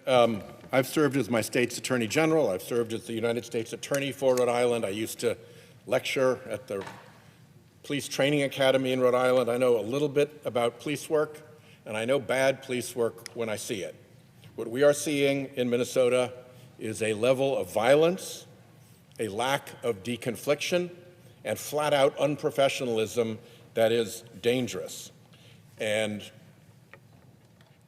I've served as my state's Attorney General. I've served as the United States Attorney for Rhode Island. I used to lecture at the Police Training Academy in Rhode Island. I know a little bit about police work, and I know bad police work when I see it. What we are seeing in Minnesota is a level of violence, a lack of deconfliction, and flat-out unprofessionalism that is dangerous. And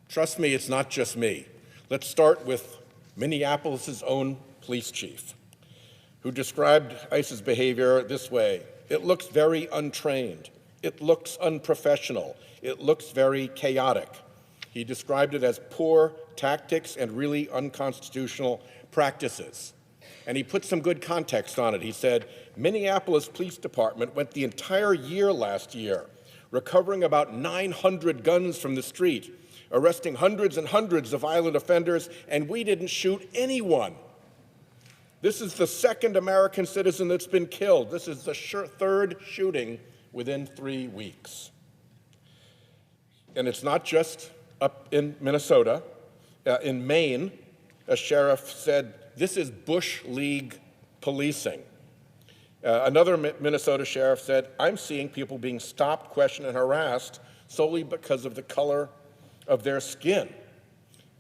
trust me, it's not just me. Let's start with Minneapolis's own police chief, who described ICE's behavior this way: it looks very untrained, it looks unprofessional, it looks very chaotic. He described it as poor tactics and really unconstitutional practices. And he put some good context on it. He said, Minneapolis Police Department went the entire year last year, recovering about 900 guns from the street, arresting hundreds and hundreds of violent offenders, and we didn't shoot anyone. This is the second American citizen that's been killed. This is the third shooting within 3 weeks. And it's not just up in Minnesota. In Maine, a sheriff said, this is Bush League policing. Another Minnesota sheriff said, I'm seeing people being stopped, questioned, and harassed solely because of the color of their skin.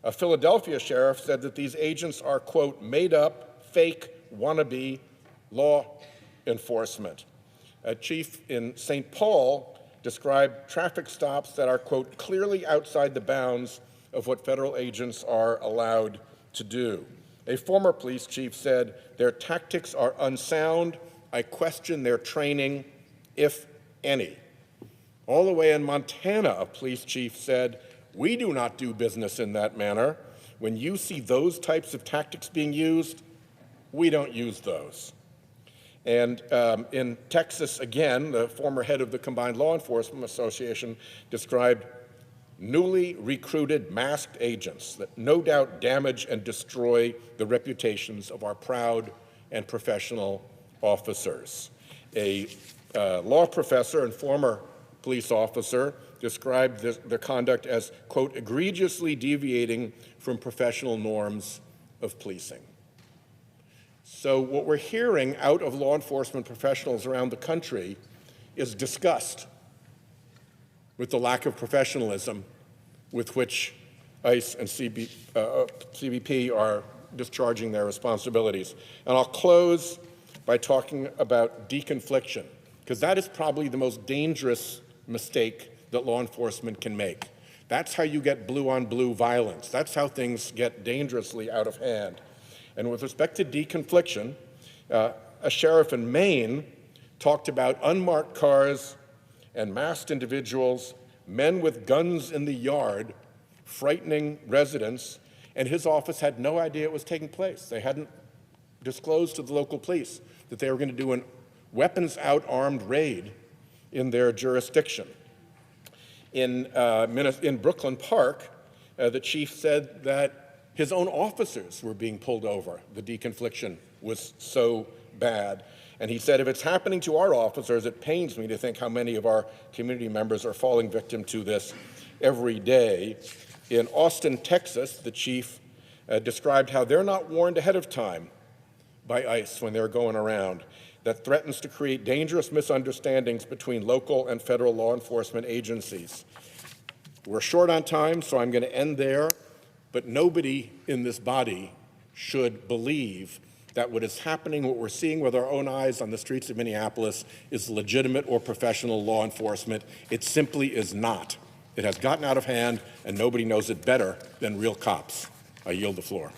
A Philadelphia sheriff said that these agents are, quote, made up, fake, wannabe law enforcement. A chief in St. Paul described traffic stops that are, quote, clearly outside the bounds of what federal agents are allowed to do. A former police chief said, their tactics are unsound. I question their training, if any. All the way in Montana, a police chief said, we do not do business in that manner. When you see those types of tactics being used, we don't use those. And in Texas, again, the former head of the Combined Law Enforcement Association described newly recruited masked agents that no doubt damage and destroy the reputations of our proud and professional officers. A law professor and former police officer described their conduct as, quote, egregiously deviating from professional norms of policing. So what we're hearing out of law enforcement professionals around the country is disgust with the lack of professionalism with which ICE and CBP are discharging their responsibilities. And I'll close by talking about deconfliction, because that is probably the most dangerous mistake that law enforcement can make. That's how you get blue-on-blue violence. That's how things get dangerously out of hand. And with respect to deconfliction, a sheriff in Maine talked about unmarked cars and masked individuals, men with guns in the yard, frightening residents, and his office had no idea it was taking place. They hadn't disclosed to the local police that they were going to do a weapons-out armed raid in their jurisdiction. In Brooklyn Park, the chief said that his own officers were being pulled over. The deconfliction was so bad. And he said, if it's happening to our officers, it pains me to think how many of our community members are falling victim to this every day. In Austin, Texas, the chief described how they're not warned ahead of time by ICE when they're going around. That threatens to create dangerous misunderstandings between local and federal law enforcement agencies. We're short on time, so I'm going to end there. But nobody in this body should believe that what is happening, what we're seeing with our own eyes on the streets of Minneapolis, is legitimate or professional law enforcement. It simply is not. It has gotten out of hand, and nobody knows it better than real cops. I yield the floor.